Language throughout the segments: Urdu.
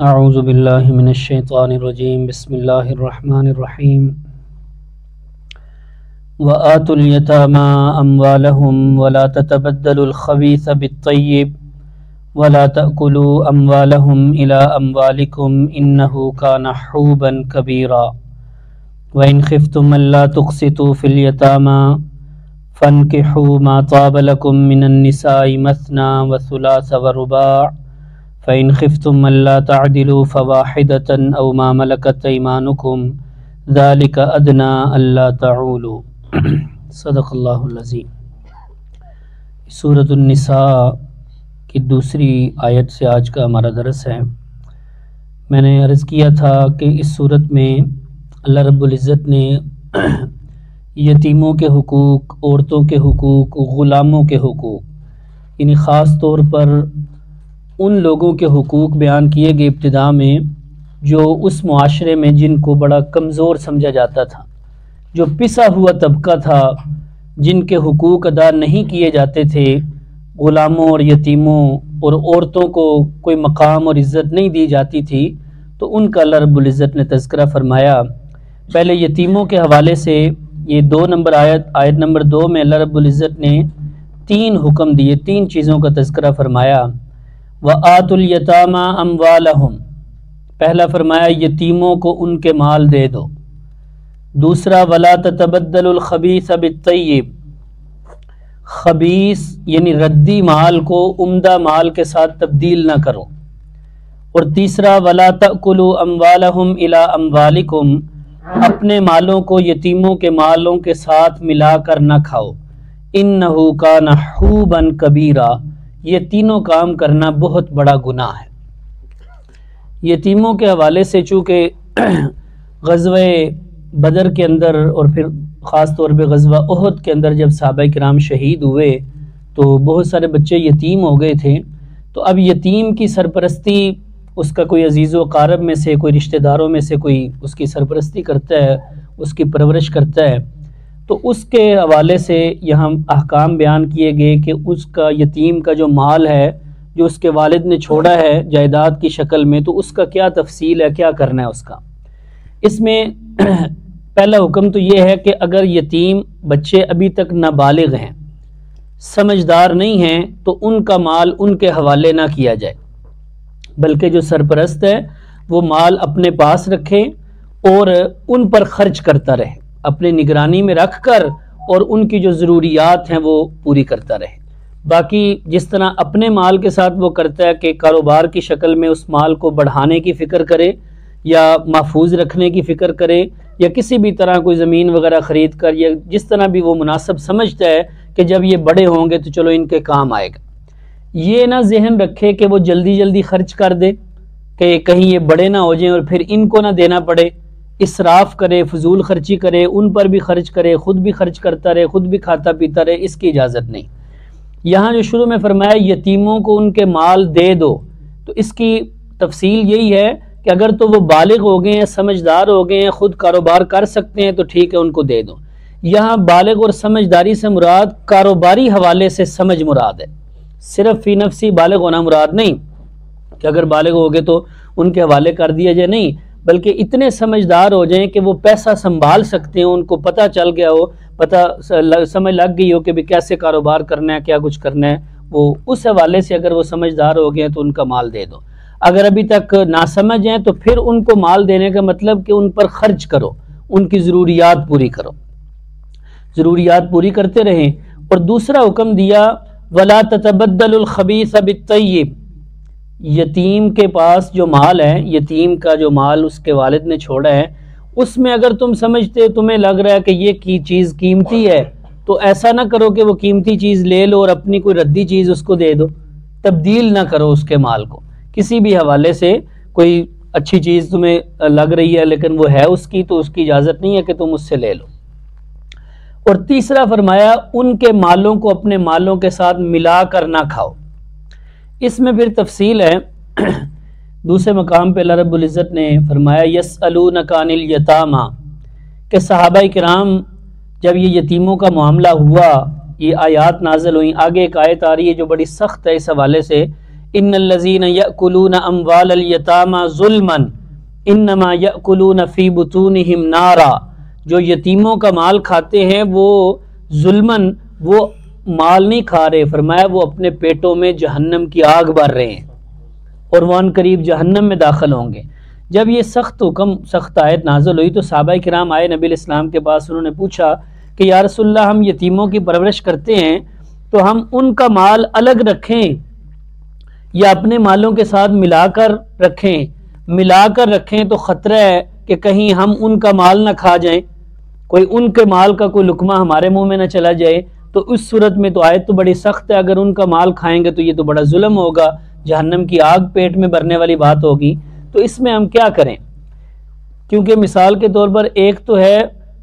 اعوذ باللہ من الشیطان الرجیم بسم اللہ الرحمن الرحیم وآتوا اليتامى أموالهم ولا تتبدلوا الخبيث بالطيب ولا تأكلوا أموالهم إلى أموالكم إنه كان حوبا كبيرا وإن خفتم ألا تقسطوا في اليتامى فانكحوا ما طاب لكم من النساء مثنى وثلاث ورباع فإن خفتم ألا تعدلوا فواحدة أو ما ملكت أيمانكم ذلك أدنى ألا تعولوا صدق اللہ العظیم۔ سورۃ النساء کی دوسری آیت سے آج کا ہمارا درس ہے۔ میں نے عرض کیا تھا کہ اس صورت میں اللہ رب العزت نے یتیموں کے حقوق، عورتوں کے حقوق، غلاموں کے حقوق، یعنی خاص طور پر ان لوگوں کے حقوق بیان کیے گئے ابتدا میں جو اس معاشرے میں جن کو بڑا کمزور سمجھا جاتا تھا، جو پسا ہوا طبقہ تھا، جن کے حقوق ادا نہیں کیے جاتے تھے، غلاموں اور یتیموں اور عورتوں کو کوئی مقام اور عزت نہیں دی جاتی تھی، تو ان کا اللہ رب العزت نے تذکرہ فرمایا۔ پہلے یتیموں کے حوالے سے یہ 2 نمبر آیت نمبر 2 میں اللہ رب العزت نے 3 حکم دیے، 3 چیزوں کا تذکرہ فرمایا۔ وَآتُوا الْيَتَامَى أَمْوَالَهُمْ، پہلا فرمایا یتیموں کو ان کے مال دے دو۔ دوسرا وَلَا تَتَبَدَّلُوا الْخَبِيثَ بِالطَّيِّبِ، خبیث یعنی ردی مال کو عمدہ مال کے ساتھ تبدیل نہ کرو۔ اور تیسرا وَلَا تَأْكُلُوا أَمْوَالَهُمْ إِلَىٰ أَمْوَالِكُمْ، اپنے مالوں کو یتیموں کے مالوں کے ساتھ ملا کر نہ کھاؤ۔ إِنَّهُ كَانَ حُوبًا كَبِيرًا، یہ تینوں کام کرنا بہت بڑا گناہ ہے۔ یتیموں کے حوالے سے چونکہ غزوہ بدر کے اندر اور پھر خاص طور پہ غزوہ احد کے اندر جب صحابہ کرام شہید ہوئے تو بہت سارے بچے یتیم ہو گئے تھے، تو اب یتیم کی سرپرستی اس کا کوئی عزیز و اقارب میں سے، کوئی رشتہ داروں میں سے کوئی اس کی سرپرستی کرتا ہے، اس کی پرورش کرتا ہے، تو اس کے حوالے سے یہاں احکام بیان کیے گئے کہ اس کا یتیم کا جو مال ہے جو اس کے والد نے چھوڑا ہے جائیداد کی شکل میں، تو اس کا کیا تفصیل ہے، کیا کرنا ہے اس کا۔ اس میں پہلا حکم تو یہ ہے کہ اگر یتیم بچے ابھی تک نابالغ ہیں، سمجھدار نہیں ہیں، تو ان کا مال ان کے حوالے نہ کیا جائے، بلکہ جو سرپرست ہے وہ مال اپنے پاس رکھے اور ان پر خرچ کرتا رہے، اپنے نگرانی میں رکھ کر، اور ان کی جو ضروریات ہیں وہ پوری کرتا رہے۔ باقی جس طرح اپنے مال کے ساتھ وہ کرتا ہے کہ کاروبار کی شکل میں اس مال کو بڑھانے کی فکر کرے یا محفوظ رکھنے کی فکر کرے، یا کسی بھی طرح کوئی زمین وغیرہ خرید کر، یا جس طرح بھی وہ مناسب سمجھتا ہے کہ جب یہ بڑے ہوں گے تو چلو ان کے کام آئے گا، یہ نہ ذہن رکھے کہ وہ جلدی جلدی خرچ کر دے کہ کہیں یہ بڑے نہ ہو جائیں اور پھر ان کو نہ دینا پڑے، اسراف کرے، فضول خرچی کرے، ان پر بھی خرچ کرے، خود بھی خرچ کرتا رہے، خود بھی کھاتا پیتا رہے، اس کی اجازت نہیں۔ یہاں جو شروع میں فرمایا یتیموں کو ان کے مال دے دو، تو اس کی تفصیل یہی ہے کہ اگر تو وہ بالغ ہو گئے ہیں، سمجھدار ہو گئے ہیں، خود کاروبار کر سکتے ہیں تو ٹھیک ہے، ان کو دے دو۔ یہاں بالغ اور سمجھداری سے مراد کاروباری حوالے سے سمجھ مراد ہے، صرف فی نفسی بالغ ہونا مراد نہیں کہ اگر بالغ ہو گئے تو ان کے حوالے کر دیا جائے، نہیں، بلکہ اتنے سمجھدار ہو جائیں کہ وہ پیسہ سنبھال سکتے ہیں، ان کو پتہ چل گیا ہو، سمجھ لگ گئی ہو کہ بھی کیسے کاروبار کرنا ہے، کیا کچھ کرنا ہے، وہ اس حوالے سے اگر وہ سمجھدار ہو گئے ہیں تو ان کا مال دے دو۔ اگر ابھی تک ناسمجھ ہیں تو پھر ان کو مال دینے کا مطلب کہ ان پر خرچ کرو، ان کی ضروریات پوری کرو، ضروریات پوری کرتے رہیں۔ اور دوسرا حکم دیا وَلَا تَتَبَدَّلُوا الْخَبِيثَ بِالطَّيِّبِ، یتیم کے پاس جو مال ہے، یتیم کا جو مال اس کے والد نے چھوڑا ہے، اس میں اگر تم سمجھتے، تمہیں لگ رہا ہے کہ یہ چیز قیمتی ہے، تو ایسا نہ کرو کہ وہ قیمتی چیز لے لو اور اپنی کوئی ردی چیز اس کو دے دو، تبدیل نہ کرو اس کے مال کو کسی بھی حوالے سے۔ کوئی اچھی چیز تمہیں لگ رہی ہے لیکن وہ ہے اس کی، تو اس کی اجازت نہیں ہے کہ تم اس سے لے لو۔ اور تیسرا فرمایا ان کے مالوں کو اپنے مالوں کے ساتھ ملا کر نہ کھاؤ۔ اس میں پھر تفصیل ہے، دوسرے مقام پہ اللہ رب العزت نے فرمایا یسألونک عن الیتامی، کہ صحابہ کرام جب یہ یتیموں کا معاملہ ہوا، یہ آیات نازل ہوئیں، آگے ایک آیت آ رہی ہے جو بڑی سخت ہے اس حوالے سے، ان الذین یأکلون اموال الیتامی ظلما انما یأکلون فی بطونہم نارا، جو یتیموں کا مال کھاتے ہیں وہ ظلمن، وہ مال نہیں کھا رہے، فرمایا وہ اپنے پیٹوں میں جہنم کی آگ بھر رہے ہیں اور وہ ان قریب جہنم میں داخل ہوں گے۔ جب یہ سخت حکم، سخت آیت نازل ہوئی تو صحابہ کرام آئے نبی علیہ السلام کے پاس، انہوں نے پوچھا کہ یا رسول اللہ ہم یتیموں کی پرورش کرتے ہیں تو ہم ان کا مال الگ رکھیں یا اپنے مالوں کے ساتھ ملا کر رکھیں تو خطرہ ہے کہ کہیں ہم ان کا مال نہ کھا جائیں، کوئی ان کے مال کا کوئی لقمہ ہمارے منہ میں نہ چلا جائے، تو اس صورت میں تو آیت تو بڑی سخت ہے، اگر ان کا مال کھائیں گے تو یہ تو بڑا ظلم ہوگا، جہنم کی آگ پیٹ میں بھرنے والی بات ہوگی، تو اس میں ہم کیا کریں؟ کیونکہ مثال کے طور پر ایک تو ہے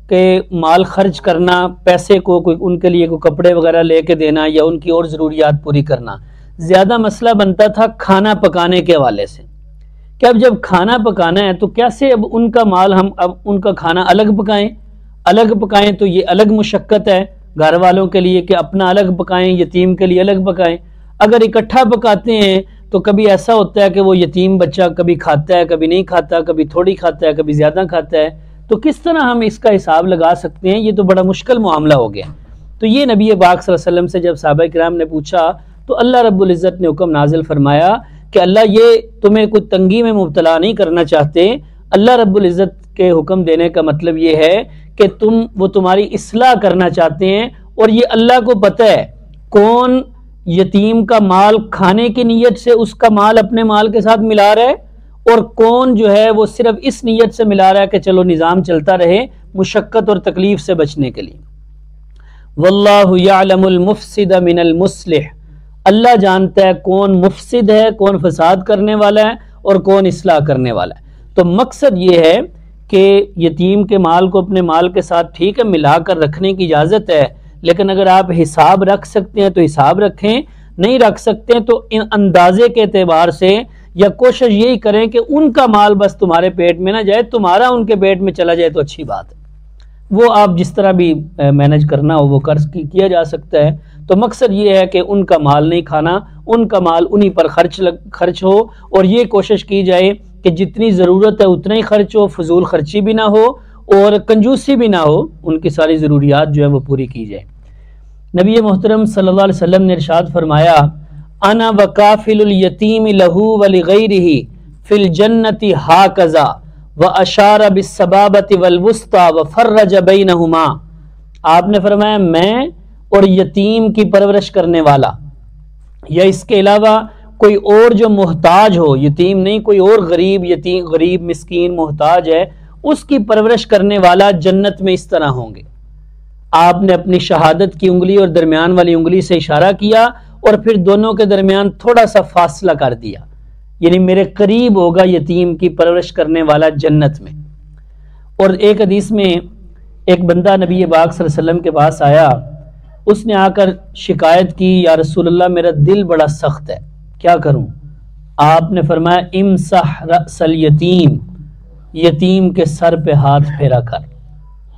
کہ مال خرچ کرنا، پیسے کو کوئی ان کے لیے کوئی کپڑے وغیرہ لے کے دینا یا ان کی اور ضروریات پوری کرنا، زیادہ مسئلہ بنتا تھا کھانا پکانے کے حوالے سے کہ اب جب کھانا پکانا ہے تو کیسے اب ان کا مال ہم اب ان کا کھانا الگ پکائیں تو یہ الگ مشقت ہے گھر والوں کے لیے کہ اپنا الگ پکائیں، یتیم کے لیے الگ پکائیں۔ اگر اکٹھا پکاتے ہیں تو کبھی ایسا ہوتا ہے کہ وہ یتیم بچہ کبھی کھاتا ہے کبھی نہیں کھاتا، کبھی تھوڑی کھاتا ہے کبھی زیادہ کھاتا ہے، تو کس طرح ہم اس کا حساب لگا سکتے ہیں؟ یہ تو بڑا مشکل معاملہ ہو گیا۔ تو یہ نبی پاک صلی اللہ علیہ وسلم سے جب صحابہ کرام نے پوچھا تو اللہ رب العزت نے حکم نازل فرمایا کہ اللہ یہ تمہیں کوئی تنگی میں مبتلا نہیں کرنا چاہتے، اللہ رب العزت کے حکم دینے کا مطلب یہ ہے کہ وہ تمہاری اصلاح کرنا چاہتے ہیں، اور یہ اللہ کو پتہ ہے کون یتیم کا مال کھانے کی نیت سے اس کا مال اپنے مال کے ساتھ ملا رہا ہے اور کون جو ہے وہ صرف اس نیت سے ملا رہا ہے کہ چلو نظام چلتا رہے مشقت اور تکلیف سے بچنے کے لیے۔ واللہ یعلم المفسد من المصلح، اللہ جانتا ہے کون مفسد ہے، کون فساد کرنے والا ہے اور کون اصلاح کرنے والا ہے۔ تو مقصد یہ ہے کہ یتیم کے مال کو اپنے مال کے ساتھ ٹھیک ہے ملا کر رکھنے کی اجازت ہے، لیکن اگر آپ حساب رکھ سکتے ہیں تو حساب رکھیں، نہیں رکھ سکتے ہیں تو ان اندازے کے اعتبار سے یا کوشش یہی کریں کہ ان کا مال بس تمہارے پیٹ میں نہ جائے، تمہارا ان کے پیٹ میں چلا جائے تو اچھی بات ہے، وہ آپ جس طرح بھی مینج کرنا ہو وہ کیا جا سکتا ہے۔ تو مقصد یہ ہے کہ ان کا مال نہیں کھانا، ان کا مال انہی پر خرچ ہو، اور یہ کوشش کی جائے کہ جتنی ضرورت ہے اتنا ہی خرچ ہو، فضول خرچی بھی نہ ہو اور کنجوسی بھی نہ ہو، ان کی ساری ضروریات جو ہے وہ پوری کی جائے۔ نبی محترم صلی اللہ علیہ وسلم نے ارشاد فرمایا انا وکافل الیتیم لہو ولغیرہ فی الجنۃ ہاکذا واشار بالسبابۃ والوسطی وفرج بینہما، آپ نے فرمایا میں اور یتیم کی پرورش کرنے والا یا اس کے علاوہ کوئی اور جو محتاج ہو، یتیم نہیں کوئی اور غریب مسکین محتاج ہے، اس کی پرورش کرنے والا جنت میں اس طرح ہوں گے۔ آپ نے اپنی شہادت کی انگلی اور درمیان والی انگلی سے اشارہ کیا اور پھر دونوں کے درمیان تھوڑا سا فاصلہ کر دیا، یعنی میرے قریب ہوگا یتیم کی پرورش کرنے والا جنت میں۔ اور ایک حدیث میں ایک بندہ نبی پاک صلی اللہ علیہ وسلم کے پاس آیا، اس نے آ کر شکایت کی یا رسول اللہ میرا دل بڑا سخت ہے، کیا کروں؟ آپ نے فرمایا امسح رأس الیتیم، یتیم کے سر پہ ہاتھ پھیرا کر،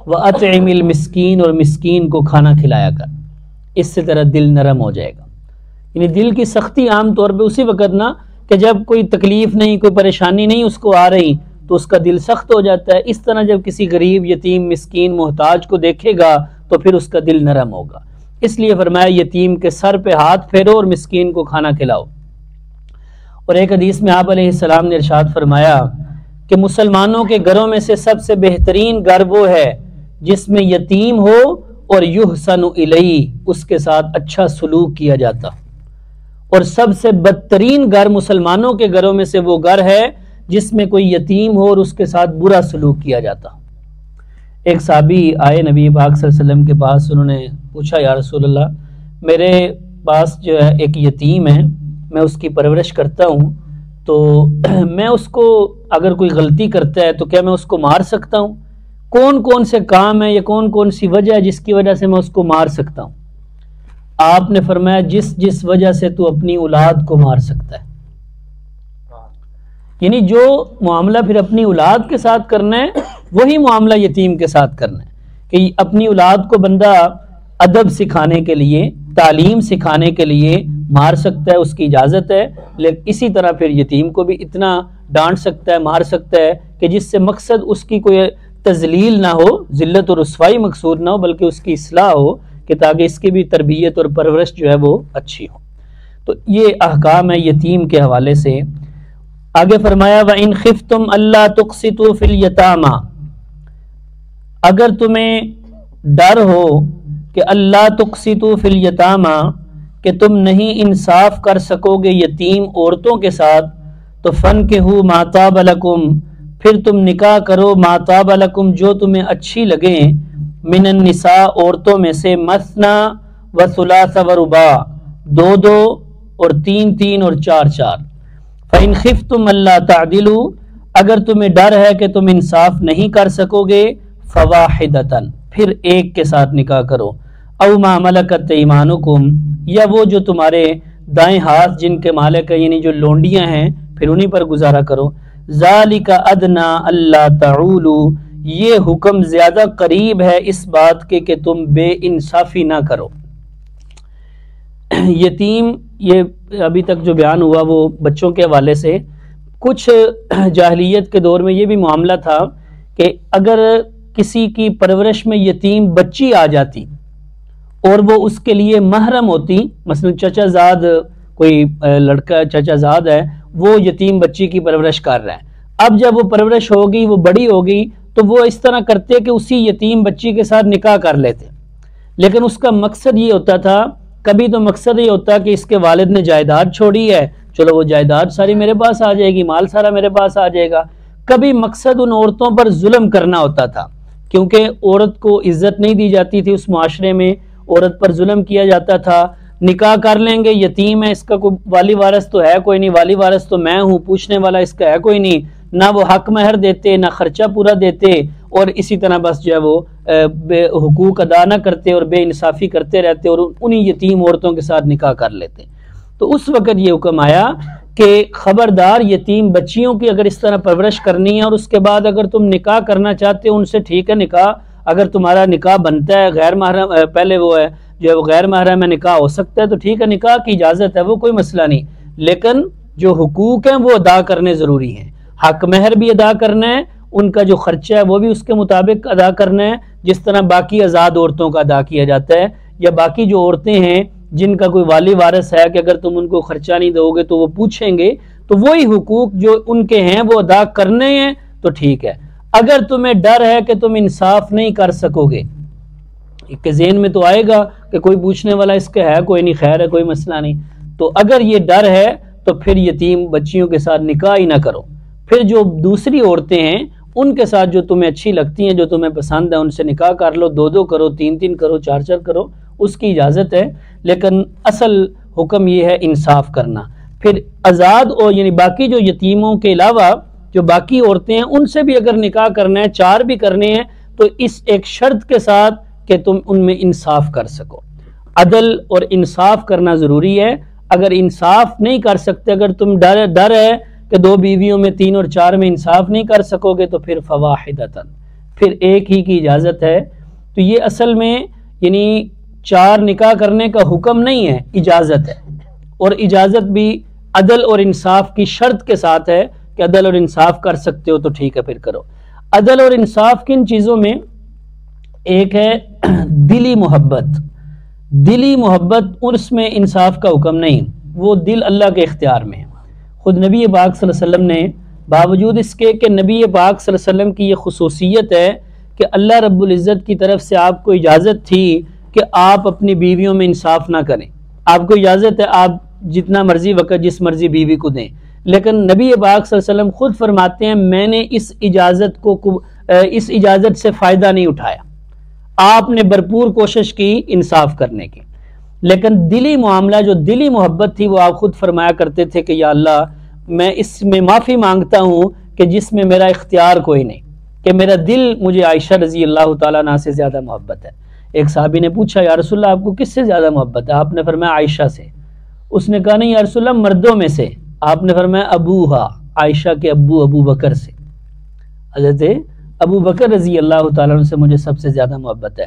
وَأَطْعِمِ الْمِسْكِينَ، اور مسکین کو کھانا کھلایا کر، اس سے تیرا دل نرم ہو جائے گا۔ یعنی دل کی سختی عام طور پہ اسی وقت نہ کہ جب کوئی تکلیف نہیں، کوئی پریشانی نہیں اس کو آ رہی تو اس کا دل سخت ہو جاتا ہے، اس طرح جب کسی غریب یتیم مسکین محتاج کو دیکھے گا تو پھر اس کا دل نرم ہوگا۔ اس لیے فرمایا یتیم کے سر پہ ہاتھ پھیرو اور مسکین کو کھانا کھلاؤ۔ اور ایک حدیث میں آپ علیہ السلام نے ارشاد فرمایا کہ مسلمانوں کے گھروں میں سے سب سے بہترین گھر وہ ہے جس میں یتیم ہو اور یحسن الیہ، اس کے ساتھ اچھا سلوک کیا جاتا، اور سب سے بدترین گھر مسلمانوں کے گھروں میں سے وہ گھر ہے جس میں کوئی یتیم ہو اور اس کے ساتھ برا سلوک کیا جاتا۔ ایک صحابی آئے نبی پاک صلی اللہ علیہ وسلم کے پاس، انہوں نے پوچھا یا رسول اللہ میرے پاس جو ہے ایک یتیم ہے، میں اس کی پرورش کرتا ہوں، تو میں اس کو اگر کوئی غلطی کرتا ہے تو کیا میں اس کو مار سکتا ہوں؟ کون کون سے کام ہے یا کون کون سی وجہ ہے جس کی وجہ سے میں اس کو مار سکتا ہوں؟ آپ نے فرمایا جس وجہ سے تو اپنی اولاد کو مار سکتا ہے، یعنی جو معاملہ پھر اپنی اولاد کے ساتھ کرنا ہے وہی معاملہ یتیم کے ساتھ کرنا ہے، کہ اپنی اولاد کو بندہ ادب سکھانے کے لیے تعلیم سکھانے کے لیے مار سکتا ہے، اس کی اجازت ہے، لیکن اسی طرح پھر یتیم کو بھی اتنا ڈانٹ سکتا ہے، مار سکتا ہے کہ جس سے مقصد اس کی کوئی تذلیل نہ ہو، ذلت اور رسوائی مقصود نہ ہو، بلکہ اس کی اصلاح ہو کہ تاکہ اس کی بھی تربیت اور پرورش جو ہے وہ اچھی ہو۔ تو یہ احکام ہے یتیم کے حوالے سے۔ آگے فرمایا وَإِنْ خِفْتُمْ أَلَّا تُقْسِطُوا فِي الْيَتَامَى، اگر تمہیں ڈر ہو کہ اللہ تقسطوا فی الیتامى، کہ تم نہیں انصاف کر سکو گے یتیم عورتوں کے ساتھ، تو فَانْكِحُوا مَا طَابَ لَكُمْ، پھر تم نکاح کرو مَا طَابَ لَكُمْ، جو تمہیں اچھی لگیں، من النساء عورتوں میں سے، مثنى وثلاث ورباع، دو دو اور تین تین اور چار چار۔ فَإِنْ خِفْتُمْ أَلَّا تَعْدِلُوا، اگر تمہیں ڈر ہے کہ تم انصاف نہیں کر سکو گے، فَوَاحِدَةً، پھر ایک کے ساتھ نکاح کرو، او ما ملکت ایمانکم، یا وہ جو تمہارے دائیں ہاتھ جن کے مالک ہیں، یعنی جو لونڈیاں ہیں، پھر انہی پر گزارا کرو۔ ذالک ادنی الا تعولوا، یہ حکم زیادہ قریب ہے اس بات کے کہ تم بے انصافی نہ کرو۔ یتیم، یہ ابھی تک جو بیان ہوا وہ بچوں کے حوالے سے۔ کچھ جاہلیت کے دور میں یہ بھی معاملہ تھا کہ اگر کسی کی پرورش میں یتیم بچی آ جاتی اور وہ اس کے لیے محرم ہوتی، مثلا چچا زاد، کوئی لڑکا چچا زاد ہے، وہ یتیم بچی کی پرورش کر رہا ہے، اب جب وہ پرورش ہوگی، وہ بڑی ہوگی، تو وہ اس طرح کرتے کہ اسی یتیم بچی کے ساتھ نکاح کر لیتے، لیکن اس کا مقصد یہ ہوتا تھا، کبھی تو مقصد یہ ہوتا کہ اس کے والد نے جائیداد چھوڑی ہے، چلو وہ جائیداد ساری میرے پاس آ جائے گی، مال سارا میرے پاس آ جائے گا۔ کبھی مقصد ان عورتوں پر ظلم کرنا ہوتا تھا، کیونکہ عورت کو عزت نہیں دی جاتی تھی، اس معاشرے میں عورت پر ظلم کیا جاتا تھا۔ نکاح کر لیں گے، یتیم ہے، اس کا کوئی والی وارث تو ہے کوئی نہیں، والی وارث تو میں ہوں، پوچھنے والا اس کا ہے کوئی نہیں، نہ وہ حق مہر دیتے، نہ خرچہ پورا دیتے، اور اسی طرح بس جو ہے وہ بے حقوق ادا نہ کرتے اور بے انصافی کرتے رہتے اور انہی یتیم عورتوں کے ساتھ نکاح کر لیتے۔ تو اس وقت یہ حکم آیا کہ خبردار، یتیم بچیوں کی اگر اس طرح پرورش کرنی ہے اور اس کے بعد اگر تم نکاح کرنا چاہتے ہو ان سے، ٹھیک ہے نکاح، اگر تمہارا نکاح بنتا ہے غیر محرم، پہلے وہ ہے جو ہے وہ غیر محرم میں نکاح ہو سکتا ہے تو ٹھیک ہے، نکاح کی اجازت ہے، وہ کوئی مسئلہ نہیں، لیکن جو حقوق ہیں وہ ادا کرنے ضروری ہیں۔ حق مہر بھی ادا کرنا ہے، ان کا جو خرچہ ہے وہ بھی اس کے مطابق ادا کرنا ہے، جس طرح باقی آزاد عورتوں کا ادا کیا جاتا ہے، یا باقی جو عورتیں ہیں جن کا کوئی والی وارث ہے کہ اگر تم ان کو خرچہ نہیں دو گے تو وہ پوچھیں گے، تو وہی حقوق جو ان کے ہیں وہ ادا کرنے ہیں تو ٹھیک ہے۔ اگر تمہیں ڈر ہے کہ تم انصاف نہیں کر سکو گے، کہ ذہن میں تو آئے گا کہ کوئی پوچھنے والا اس کا ہے کوئی نہیں، خیر ہے کوئی مسئلہ نہیں، تو اگر یہ ڈر ہے تو پھر یتیم بچیوں کے ساتھ نکاح ہی نہ کرو، پھر جو دوسری عورتیں ہیں ان کے ساتھ جو تمہیں اچھی لگتی ہیں، جو تمہیں پسند ہے، ان سے نکاح کر لو، دو دو کرو، تین تین کرو، چار چار کرو، اس کی اجازت ہے، لیکن اصل حکم یہ ہے انصاف کرنا۔ پھر آزاد اور یعنی باقی جو یتیموں کے علاوہ جو باقی عورتیں ہیں ان سے بھی اگر نکاح کرنا ہے، چار بھی کرنے ہیں، تو اس ایک شرط کے ساتھ کہ تم ان میں انصاف کر سکو۔ عدل اور انصاف کرنا ضروری ہے۔ اگر انصاف نہیں کر سکتے، اگر تم ڈر ہے کہ دو بیویوں میں، تین اور چار میں انصاف نہیں کر سکو گے، تو پھر فواحدتاً، پھر ایک ہی کی اجازت ہے۔ تو یہ اصل میں یعنی چار نکاح کرنے کا حکم نہیں ہے، اجازت ہے، اور اجازت بھی عدل اور انصاف کی شرط کے ساتھ ہے کہ عدل اور انصاف کر سکتے ہو تو ٹھیک ہے پھر کرو۔ عدل اور انصاف کن چیزوں میں؟ ایک ہے دلی محبت۔ دلی محبت، اس میں انصاف کا حکم نہیں، وہ دل اللہ کے اختیار میں ہے۔ خود نبی پاک صلی اللہ علیہ وسلم نے، باوجود اس کے کہ نبی پاک صلی اللہ علیہ وسلم کی یہ خصوصیت ہے کہ اللہ رب العزت کی طرف سے آپ کو اجازت تھی کہ آپ اپنی بیویوں میں انصاف نہ کریں، آپ کو اجازت ہے آپ جتنا مرضی وقت جس مرضی بیوی کو دیں، لیکن نبی پاک صلی اللہ علیہ وسلم خود فرماتے ہیں میں نے اس اجازت سے فائدہ نہیں اٹھایا، آپ نے بھرپور کوشش کی انصاف کرنے کی، لیکن دلی معاملہ، جو دلی محبت تھی، وہ آپ خود فرمایا کرتے تھے کہ یا اللہ میں اس میں معافی مانگتا ہوں کہ جس میں میرا اختیار کوئی نہیں، کہ میرا دل مجھے عائشہ رضی اللہ تعالیٰ عنہا سے زیادہ محبت ہے۔ ایک صحابی نے پوچھا یا رسول اللہ آپ کو کس سے زیادہ محبت ہے؟ آپ نے فرمایا عائشہ سے۔ اس نے کہا نہیں یا رسول اللہ مردوں میں سے۔ آپ نے فرمایا ابوہا، عائشہ کے ابو بکر سے، حضرت ابو بکر رضی اللہ تعالیٰ عنہ سے مجھے سب سے زیادہ محبت ہے۔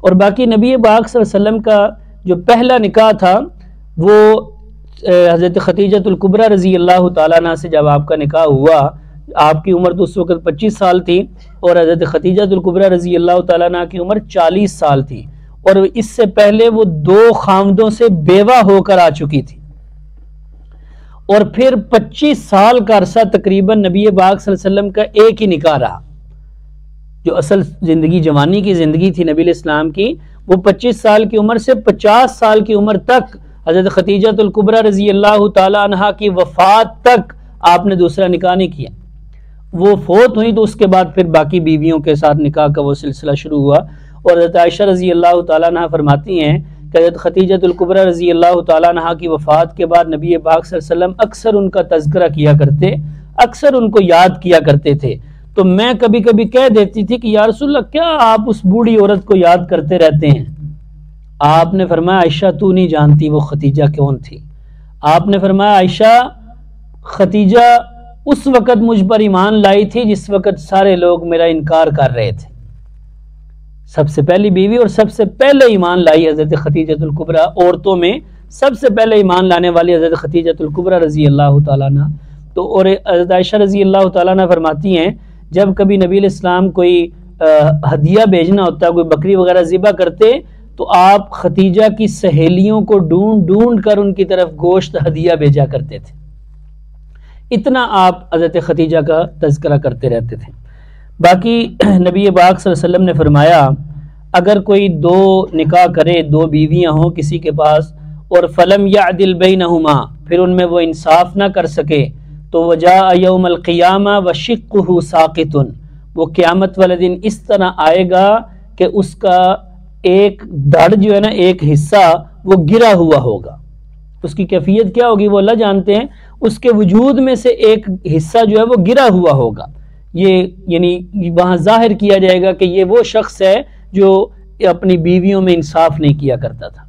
اور باقی نبی پاک صلی اللہ علیہ وسلم کا جو پہلا نکاح تھا وہ حضرت خدیجۃ الکبریٰ رضی اللہ تعالیٰ عنہ سے جب آپ کا نکاح ہوا، آپ کی عمر تو اس وقت 25 سال تھی اور حضرت خدیجۃ الکبریٰ رضی اللہ تعالیٰ عنہ کی عمر 40 سال تھی، اور اس سے پہلے وہ 2 خاوندوں سے بیوہ ہو کر آ چکی تھی، اور پھر 25 سال کا عرصہ تقریباً نبی پاک صلی اللہ علیہ وسلم کا ایک ہی نکاح رہا۔ جو اصل زندگی جوانی کی زندگی تھی نبی الاسلام کی، وہ 25 سال کی عمر سے 50 سال کی عمر تک، حضرت خدیجۃ الکبریٰ رضی اللہ تعالی عنہا کی وفات تک آپ نے دوسرا نکاح نہیں کیا۔ وہ فوت ہوئی تو اس کے بعد پھر باقی بیویوں کے ساتھ نکاح کا وہ سلسلہ شروع ہوا، اور حضرت عائشہ رضی اللہ تعالیٰ عنہ فرماتی ہیں کہ حضرت خدیجۃ الکبریٰ رضی اللہ تعالیٰ عنہ کی وفات کے بعد نبی پاک صلی اللہ علیہ وسلم اکثر ان کا تذکرہ کیا کرتے، اکثر ان کو یاد کیا کرتے تھے، تو میں کبھی کبھی کہہ دیتی تھی کہ یا رسول اللہ کیا آپ اس بوڑھی عورت کو یاد کرتے رہتے ہیں؟ آپ نے فرمایا عائشہ تو نہیں جانتی وہ خدیجہ کون تھی۔ آپ نے فرمایا عائشہ خدیجہ اس وقت مجھ پر ایمان لائی تھی جس وقت سارے لوگ میرا انکار کر رہے تھے۔ سب سے پہلی بیوی اور سب سے پہلے ایمان لائی حضرت خدیجۃ الکبریٰ، عورتوں میں سب سے پہلے ایمان لانے والی حضرت خدیجۃ الکبریٰ رضی اللہ تعالیٰ عنہ۔ تو اور حضرت عائشہ رضی اللہ تعالیٰ عنہ فرماتی ہیں جب کبھی نبی علیہ السلام کوئی ہدیہ بھیجنا ہوتا، کوئی بکری وغیرہ ذبح کرتے تو آپ خدیجہ کی سہیلیوں کو ڈھونڈ ڈھونڈ کر ان کی طرف گوشت ہدیہ بھیجا کرتے تھے، اتنا آپ حضرت خدیجہ کا تذکرہ کرتے رہتے تھے۔ باقی نبی پاک صلی اللہ علیہ وسلم نے فرمایا اگر کوئی 2 نکاح کرے، 2 بیویاں ہوں کسی کے پاس، اور فلم یعدل بینہما، پھر ان میں وہ انصاف نہ کر سکے، تو وجاء یوم القیامہ وشقہ ساقط، وہ قیامت والے دن اس طرح آئے گا کہ اس کا ایک دھڑ جو ہے نا، ایک حصہ وہ گرا ہوا ہوگا۔ اس کی کیفیت کیا ہوگی وہ اللہ جانتے ہیں، اس کے وجود میں سے ایک حصہ جو ہے وہ گرا ہوا ہوگا۔ یہ یعنی وہاں ظاہر کیا جائے گا کہ یہ وہ شخص ہے جو اپنی بیویوں میں انصاف نہیں کیا کرتا تھا۔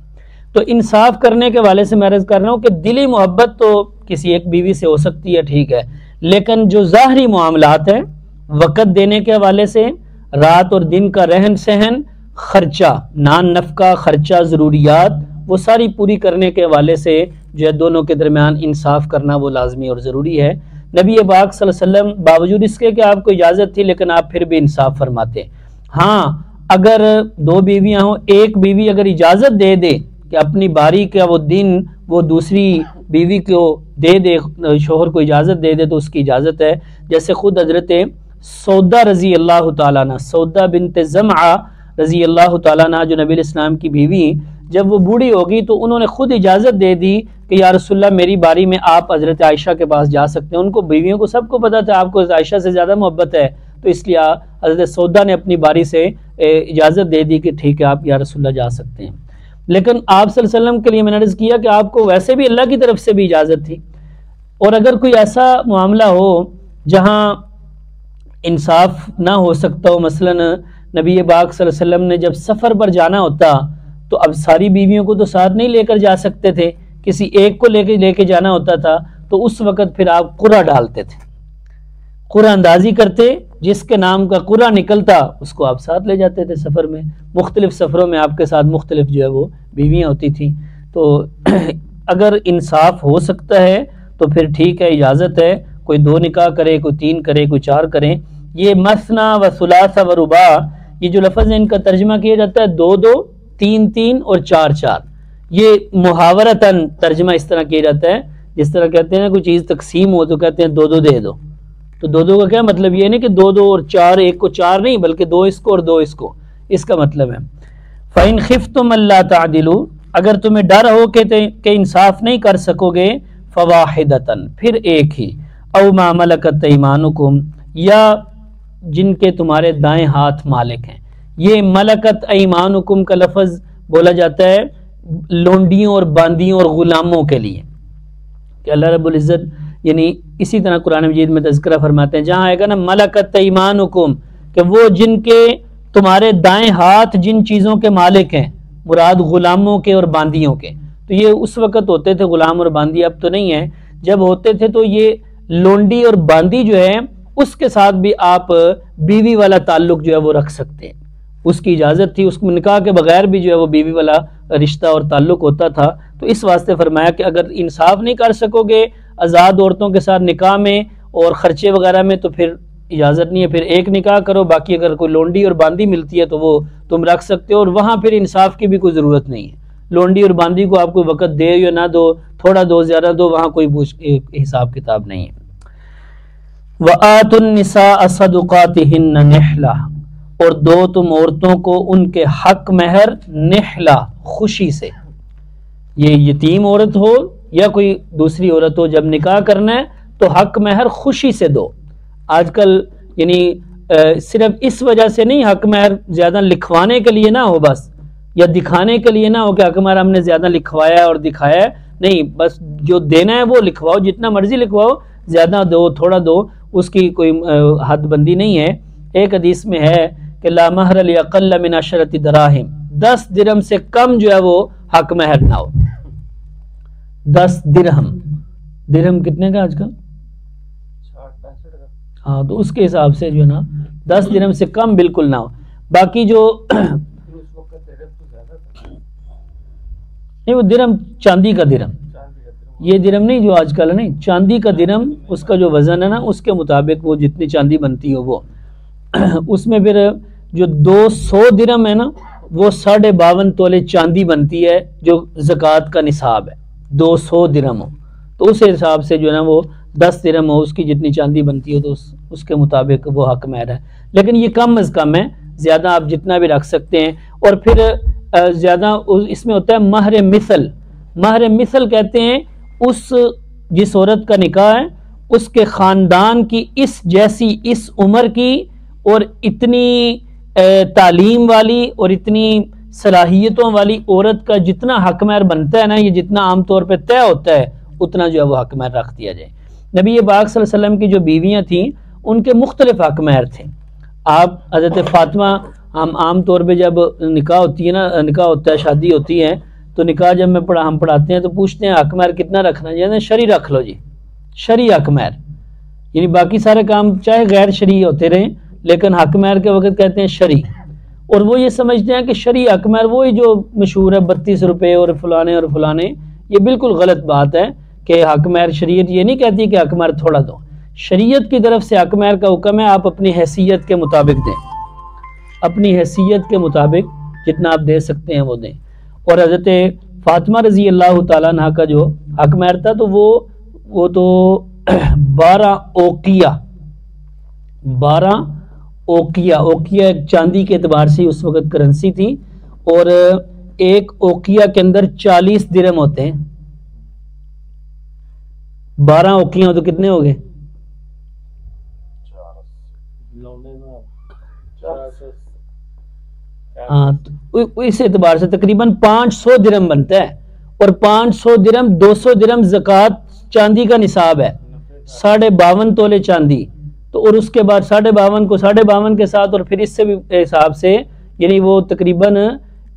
تو انصاف کرنے کے والے سے میں عرض کر رہا ہوں کہ دلی محبت تو کسی ایک بیوی سے ہو سکتی ہے، ٹھیک ہے، لیکن جو ظاہری معاملات ہیں، وقت دینے کے حوالے سے، رات اور دن کا رہن سہن، خرچہ، نان نفقہ، خرچہ، ضروریات، وہ ساری پوری کرنے کے حوالے سے جو ہے دونوں کے درمیان انصاف کرنا وہ لازمی اور ضروری ہے۔ نبی پاک صلی اللہ علیہ وسلم باوجود اس کے کہ آپ کو اجازت تھی لیکن آپ پھر بھی انصاف فرماتے۔ ہاں اگر 2 بیویاں ہوں، ایک بیوی اگر اجازت دے دے کہ اپنی باری کا وہ دن وہ دوسری بیوی کو دے دے، شوہر کو اجازت دے دے تو اس کی اجازت ہے۔ جیسے خود حضرت سودہ رضی اللہ تعالیٰ عنہ، سودہ بنت زمعہ رضی اللہ تعالیٰ عنہ جو نبی الاسلام کی بیوی، جب وہ بوڑھی ہوگی تو انہوں نے خود اجازت دے دی کہ یا رسول اللہ میری باری میں آپ حضرت عائشہ کے پاس جا سکتے ہیں۔ ان کو بیویوں کو سب کو پتا تھا آپ کو عائشہ سے زیادہ محبت ہے، تو اس لیے حضرت سودہ نے اپنی باری سے اجازت دے دی کہ ٹھیک ہے آپ یا رسول اللہ جا سکتے ہیں۔ لیکن آپ صلی اللہ علیہ وسلم کے لیے میں نے عرض کیا کہ آپ کو ویسے بھی اللہ کی طرف سے بھی اجازت تھی، اور اگر کوئی ایسا معاملہ ہو جہاں انصاف نہ ہو سکتا ہو، مثلا نبی پاک صلی اللہ علیہ وسلم نے جب سفر پر جانا ہوتا تو اب ساری بیویوں کو تو ساتھ نہیں لے کر جا سکتے تھے، کسی ایک کو لے کے جانا ہوتا تھا، تو اس وقت پھر آپ قرعہ ڈالتے تھے، قرعہ اندازی کرتے، جس کے نام کا قرعہ نکلتا اس کو آپ ساتھ لے جاتے تھے سفر میں۔ مختلف سفروں میں آپ کے ساتھ مختلف جو ہے وہ بیویاں ہوتی تھیں۔ تو اگر انصاف ہو سکتا ہے تو پھر ٹھیک ہے، اجازت ہے، کوئی 2 نکاح کرے، کوئی 3 کرے، کوئی 4 کرے۔ یہ مثنا و ثلاث و رباع، یہ جو لفظ ہے ان کا ترجمہ کیا جاتا ہے 2-2، 3-3 اور 4-4۔ یہ محاورتاً ترجمہ اس طرح کیا جاتا ہے جس طرح کہتے ہیں نا کوئی چیز تقسیم ہو تو کہتے ہیں 2-2 دے دو، تو 2-2 کا کیا مطلب؟ یہ نہیں کہ 2-2 اور 4، ایک کو 4 نہیں بلکہ 2 اس کو اور 2 اس کو، اس کا مطلب ہے۔ فَإِنْ خِفْتُمْ أَلَّا تَعْدِلُوا، اگر تمہیں ڈر ہو کہ انصاف نہیں کر سکو گے، فَوَاحِدَةً، پھر ایک ہی، أَوْ مَا مَلَكَتْ أَيْمَانُكُمْ، یا جن کے تمہارے دائیں ہاتھ مالک ہیں۔ یہ ملکت ایمانکم کا لفظ بولا جاتا ہے لونڈیوں اور باندیوں اور غلاموں کے لیے، کہ اللہ رب العزت یعنی اسی طرح قرآن مجید میں تذکرہ فرماتے ہیں، جہاں آئے گا نا ملکت ایمانکم، کہ وہ جن کے تمہارے دائیں ہاتھ جن چیزوں کے مالک ہیں، مراد غلاموں کے اور باندیوں کے۔ تو یہ اس وقت ہوتے تھے غلام اور باندی، اب تو نہیں ہے، جب ہوتے تھے تو یہ لونڈی اور باندی جو ہے اس کے ساتھ بھی آپ بیوی والا تعلق جو ہے وہ رکھ سکتے ہیں، اس کی اجازت تھی، اس کو نکاح کے بغیر بھی جو ہے وہ بیوی والا رشتہ اور تعلق ہوتا تھا. تو اس واسطے فرمایا کہ اگر انصاف نہیں کر سکو گے آزاد عورتوں کے ساتھ نکاح میں اور خرچے وغیرہ میں تو پھر اجازت نہیں ہے، پھر ایک نکاح کرو، باقی اگر کوئی لونڈی اور باندی ملتی ہے تو وہ تم رکھ سکتے ہو، اور وہاں پھر انصاف کی بھی کوئی ضرورت نہیں ہے. لونڈی اور باندی کو آپ کوئی وقت دے یا نہ دو، تھوڑا دو زیادہ دو، وہاں کوئی حساب کتاب نہیں ہے. وَآتُوا النِّسَاءَ صَدُقَاتِهِنَّ نِحْلَةً، اور دو تم عورتوں کو ان کے حق مہر نحلہ، خوشی سے. یہ یتیم عورت ہو یا کوئی دوسری عورت ہو، جب نکاح کرنا ہے تو حق مہر خوشی سے دو. آج کل یعنی صرف اس وجہ سے نہیں حق مہر زیادہ لکھوانے کے لیے نہ ہو بس، یا دکھانے کے لیے نہ ہو کہ حق مہر ہم نے زیادہ لکھوایا ہے اور دکھایا ہے، نہیں، بس جو دینا ہے وہ لکھواؤ، جتنا مرضی لکھواؤ، زیادہ دو تھوڑا دو، اس کی کوئی حد بندی نہیں ہے. ایک حدیث میں ہے کہ لا مہر لأقل من 10 دراہم، 10 درہم سے کم جو ہے وہ حق مہر نہ ہو. 10 درہم کتنے کا آج کل؟ ہاں، تو اس کے حساب سے جو ہے نا 10 درہم سے کم بالکل نہ ہو. باقی جو نہیں، وہ درہم چاندی کا درہم، یہ درہم نہیں جو آج کل ہے، نہیں، چاندی کا درہم، اس کا جو وزن ہے نا اس کے مطابق وہ جتنی چاندی بنتی ہو وہ اس میں پھر جو 200 درہم ہے نا وہ 52.5 تولے چاندی بنتی ہے جو زکوٰۃ کا نصاب ہے. 200 درہم ہو تو اس حساب سے جو ہے نا وہ 10 درہم ہو، اس کی جتنی چاندی بنتی ہو تو اس کے مطابق وہ حق مہر ہے. لیکن یہ کم از کم ہے، زیادہ آپ جتنا بھی رکھ سکتے ہیں. اور پھر زیادہ اس میں ہوتا ہے مہر مثل. مہر مثل کہتے ہیں جس عورت کا نکاح ہے اس کے خاندان کی اس جیسی، اس عمر کی اور اتنی تعلیم والی اور اتنی صلاحیتوں والی عورت کا جتنا حق مہر بنتا ہے نا، یہ جتنا عام طور پہ طے ہوتا ہے اتنا جو ہے وہ حق مہر رکھ دیا جائے. نبی پاک صلی اللہ علیہ وسلم کی جو بیویاں تھیں ان کے مختلف حق مہر تھے. آپ حضرت فاطمہ، ہم عام طور پہ جب نکاح ہوتا ہے، شادی ہوتی ہے تو نکاح جب ہم پڑھاتے ہیں تو پوچھتے ہیں حق مہر کتنا رکھنا ہے، یعنی شرعی رکھ لو جی، شرعی حق مہر. یعنی باقی سارے کام چاہے غیر شرعی ہوتے رہیں لیکن حق مہر کے وقت کہتے ہیں شرعی. اور وہ یہ سمجھتے ہیں کہ شرعی حق مہر وہی جو مشہور ہے 32 روپے اور فلانے. یہ بالکل غلط بات ہے کہ حق مہر، شریعت یہ نہیں کہتی کہ حق مہر تھوڑا دو. شریعت کی طرف سے حق مہر کا حکم ہے آپ اپنی حیثیت کے مطابق دیں، اپنی حیثیت کے مطابق جتنا آپ دے سکتے ہیں وہ دیں. اور حضرت فاطمہ رضی اللہ تعالیٰ عنہ کا جو حق مہر تھا تو وہ تو 12 اوقیہ ایک چاندی کے اعتبار سے اس وقت کرنسی تھی، اور ایک اوقیہ کے اندر 40 درہم ہوتے ہیں. 12 اوقیہ ہو تو کتنے ہو گئے؟ ہاں، تو اس اعتبار سے تقریباً 500 درہم بنتا ہے. اور 500 درہم 200 درہم زکوٰۃ چاندی کا نصاب ہے، 52.5 تولے چاندی. تو اور اس کے بعد 52.5 کو 52.5 کے ساتھ اور پھر اس سے بھی حساب سے یعنی وہ تقریباً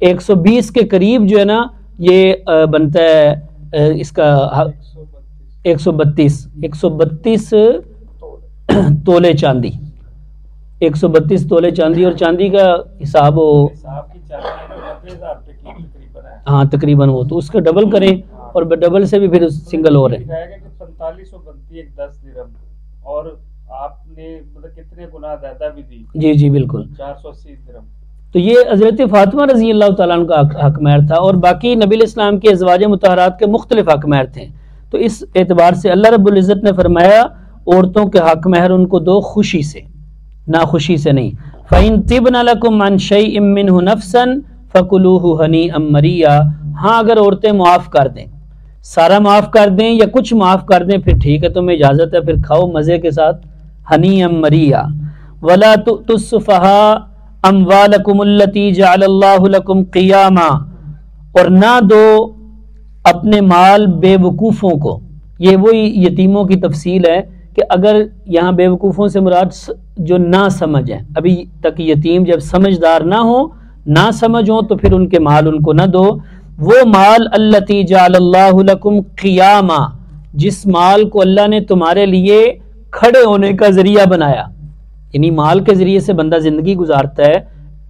120 کے قریب جو ہے نا یہ بنتا ہے اس کا 132 تولے چاندی. 132 تولے چاندی، اور چاندی کا حساب ہو ہاں تقریباً وہ تو اس کا ڈبل کریں، اور ڈبل سے بھی پھر سنگل ہو رہے ہیں. 4500 بنتی ہے 10 درہم، اور آپ نے مطلب کتنے گنا زیادہ بھی دی. جی بالکل 480 درہم. تو یہ حضرت فاطمہ رضی اللہ تعالیٰ عنہ کا حق مہر تھا. اور باقی نبی الاسلام کے ازواج مطہرات کے مختلف حق مہر تھے. تو اس اعتبار سے اللہ رب العزت نے فرمایا عورتوں کے حق مہر ان کو دو خوشی سے، نہ خوشی سے نہیں. فَإِن طِبْنَ لَكُمْ عَنْ شَيْءٍ مِّنْهُ نَفْسًا فَكُلُوهُ هَنِيئًا مَرِيًّا. ہاں اگر عورتیں معاف کر دیں، سارا معاف کر دیں یا کچھ معاف کر دیں پھر ٹھیک ہے، تمہیں اجازت ہے، پھر کھاؤ مزے کے ساتھ. ہنیئا مریئا. وَلَا تُؤْتُوا السُّفَهَاءَ أَمْوَالَكُمُ الَّتِي جَعَلَ اللَّهُ لَكُمْ قِيَامًا. اور نہ دو اپنے مال بے وقوفوں کو. یہ وہی یتیموں کی تفصیل ہے کہ اگر یہاں بے وقوفوں سے مراد جو نہ سمجھ ہیں، ابھی تک یتیم جب سمجھدار نہ ہو، نہ سمجھ ہو، تو پھر ان کے مال ان کو نہ دو. وہ مال التی جعل اللہ لکم قیاما، جس مال کو اللہ نے تمہارے لیے کھڑے ہونے کا ذریعہ بنایا. یعنی مال کے ذریعے سے بندہ زندگی گزارتا ہے،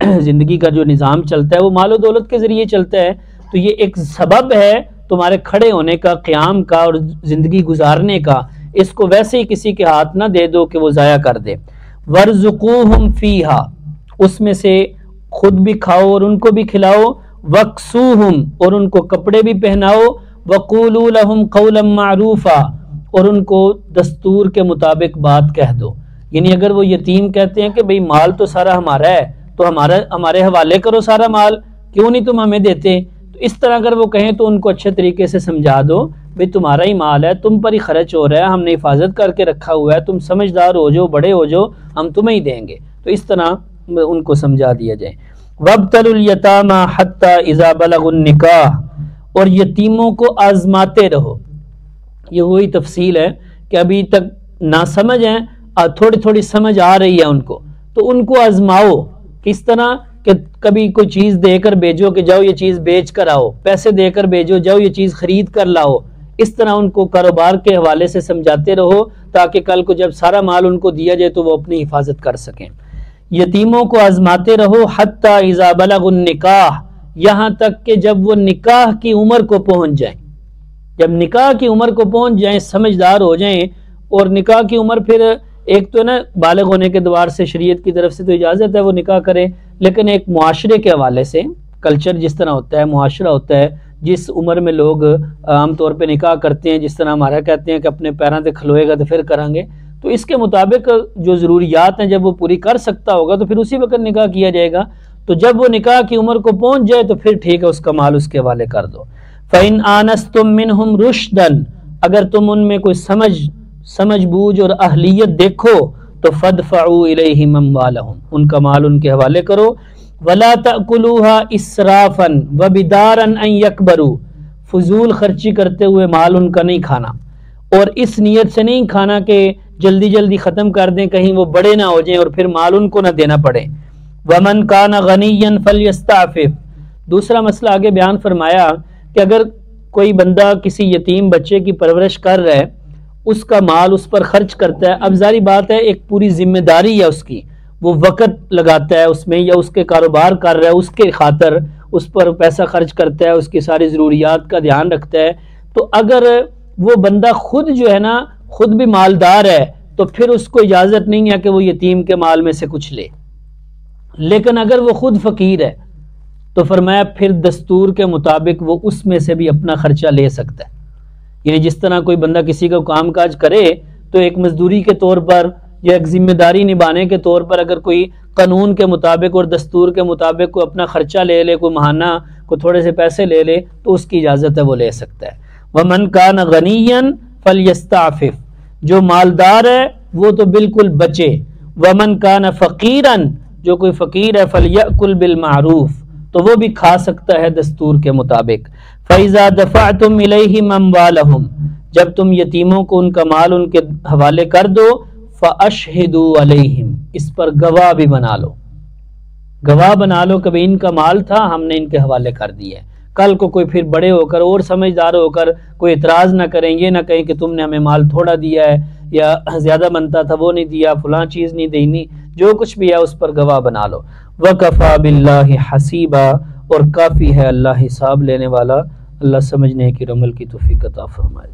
زندگی کا جو نظام چلتا ہے وہ مال و دولت کے ذریعے چلتا ہے، تو یہ ایک سبب ہے تمہارے کھڑے ہونے کا، قیام کا اور زندگی گزارنے کا، اس کو ویسے ہی کسی کے ہاتھ نہ دے دو کہ وہ ضائع کر دے۔ وَارْزُقُوهُمْ فِيهَا، اس میں سے خود بھی کھاؤ اور ان کو بھی کھلاؤ، وَاكْسُوهُمْ، اور ان کو کپڑے بھی پہناؤ، وَقُولُوا لَهُمْ قَوْلًا مَعْرُوفًا، اور ان کو دستور کے مطابق بات کہہ دو۔ یعنی اگر وہ یتیم کہتے ہیں کہ بھئی مال تو سارا ہمارا ہے تو ہمارے حوالے کرو سارا مال، کیوں نہیں تم ہمیں دیتے، تو اس طرح اگر وہ کہیں تو ان کو اچھے طریقے سے سمجھا دو، بھئی تمہارا ہی مال ہے، تم پر ہی خرچ ہو رہا ہے، ہم نے حفاظت کر کے رکھا ہوا ہے، تم سمجھدار ہو جاؤ، بڑے ہو جاؤ، ہم تمہیں ہی دیں گے، تو اس طرح ان کو سمجھا دیا جائے۔ وَابْتَلُوا الْيَتَامَى حَتَّى إِذَا بَلَغُوا النِّكَاحَ، اور یتیموں کو آزماتے رہو۔ یہ وہی تفصیل ہے کہ ابھی تک ناسمجھ ہیں، تھوڑی تھوڑی سمجھ آ رہی ہے ان کو، تو ان کو آزماؤ۔ کس طرح کہ کبھی کوئی چیز دے کر بھیجو کہ جاؤ یہ چیز بیچ کر آؤ، پیسے دے کر بھیجو جاؤ یہ چیز خرید کر لاؤ، اس طرح ان کو کاروبار کے حوالے سے سمجھاتے رہو تاکہ کل کو جب سارا مال ان کو دیا جائے تو وہ اپنی حفاظت کر سکیں۔ یتیموں کو آزماتے رہو حتی اذا بلغ النکاح، یہاں تک کہ جب وہ نکاح کی عمر کو پہنچ جائیں، جب نکاح کی عمر کو پہنچ جائیں، سمجھدار ہو جائیں، اور نکاح کی عمر پھر ایک تو نا بالغ ہونے کے دوار سے شریعت کی طرف سے تو اجازت ہے وہ نکاح کرے، لیکن ایک معاشرے کے حوالے سے کلچر جس طرح ہوتا ہے، معاشرہ ہوتا ہے، جس عمر میں لوگ عام طور پہ نکاح کرتے ہیں، جس طرح ہمارا کہتے ہیں کہ اپنے پیروں سے کھلوئے گا تو پھر کریں گے، تو اس کے مطابق جو ضروریات ہیں جب وہ پوری کر سکتا ہوگا تو پھر اسی وقت نکاح کیا جائے گا، تو جب وہ نکاح کی عمر کو پہنچ جائے تو پھر ٹھیک ہے، اس کا مال اس کے حوالے کر دو۔ فَإِنْ آنَسْتُم مِّنْهُمْ رُشْدًا، اگر تم ان میں کوئی سمجھ بوجھ اور اہلیت دیکھو تو فَادْفَعُوا إِلَيْهِمْ أَمْوَالَهُمْ، ان کا مال ان کے حوالے کرو، وَلَا تَأْكُلُوهَا إِسْرَافًا وَبِدَارًا أَن يَكْبَرُوا، فضول خرچی کرتے ہوئے مال ان کا نہیں کھانا، اور اس نیت سے نہیں کھانا کہ جلدی جلدی ختم کر دیں کہیں وہ بڑے نہ ہو جائیں اور پھر مال ان کو نہ دینا پڑے۔ وَمَنْ كَانَ غَنِيًّا فَلْيَسْتَعْفِفْ، دوسرا مسئلہ آگے بیان فرمایا کہ اگر کوئی بندہ کسی یتیم بچے کی پرورش کر رہا ہے، اس کا مال اس پر خرچ کرتا ہے، اب ظاہری بات ہے ایک پوری ذمہ داری ہے اس کی، وہ وقت لگاتا ہے اس میں یا اس کے کاروبار کر رہا ہے، اس کے خاطر اس پر پیسہ خرچ کرتا ہے، اس کی ساری ضروریات کا دھیان رکھتا ہے، تو اگر وہ بندہ خود جو ہے نا خود بھی مالدار ہے تو پھر اس کو اجازت نہیں ہے کہ وہ یتیم کے مال میں سے کچھ لے، لیکن اگر وہ خود فقیر ہے تو فرمایا پھر دستور کے مطابق وہ اس میں سے بھی اپنا خرچہ لے سکتا ہے۔ یعنی جس طرح کوئی بندہ کسی کا کام کاج کرے تو ایک مزدوری کے طور پر یا ایک ذمہ داری نبھانے کے طور پر اگر کوئی قانون کے مطابق اور دستور کے مطابق کوئی اپنا خرچہ لے لے، کوئی ماہانہ کوئی تھوڑے سے پیسے لے لے تو اس کی اجازت ہے، وہ لے سکتا ہے۔ وَمَنْ كَانَ غَنِيًّا فَلْيَسْتَعْفِفْ، جو مالدار ہے وہ تو بالکل بچے۔ وَمَنْ كَانَ فَقِيرًا، جو کوئی فقیر ہے، فَلْيَأْكُلْ بِالْمَعْرُوفِ، تو وہ بھی کھا سکتا ہے دستور کے مطابق۔ فَإِذَا دَفَعْتُمْ إِلَيْهِمْ أَمْوَالَهُمْ، جب تم یتیموں کو ان کا مال ان کے حوالے کر دو، فَأَشْهِدُوا عَلَيْهِمْ، اس پر گواہ بھی بنا لو، گواہ بنا لو کہ ان کا مال تھا ہم نے ان کے حوالے کر دیا ہے، کل کو کوئی پھر بڑے ہو کر اور سمجھدار ہو کر کوئی اعتراض نہ کریں، یہ نہ کہیں کہ تم نے ہمیں مال تھوڑا دیا ہے یا زیادہ بنتا تھا وہ نہیں دیا، فلاں چیز نہیں دینی، جو کچھ بھی ہے اس پر گواہ بنا لو۔ وَكَفَى بِاللَّهِ حَسِيبًا، اور کافی ہے اللہ حساب لینے والا۔ اللہ سمجھنے کی اور عمل کی توفیق عطا فرمائے۔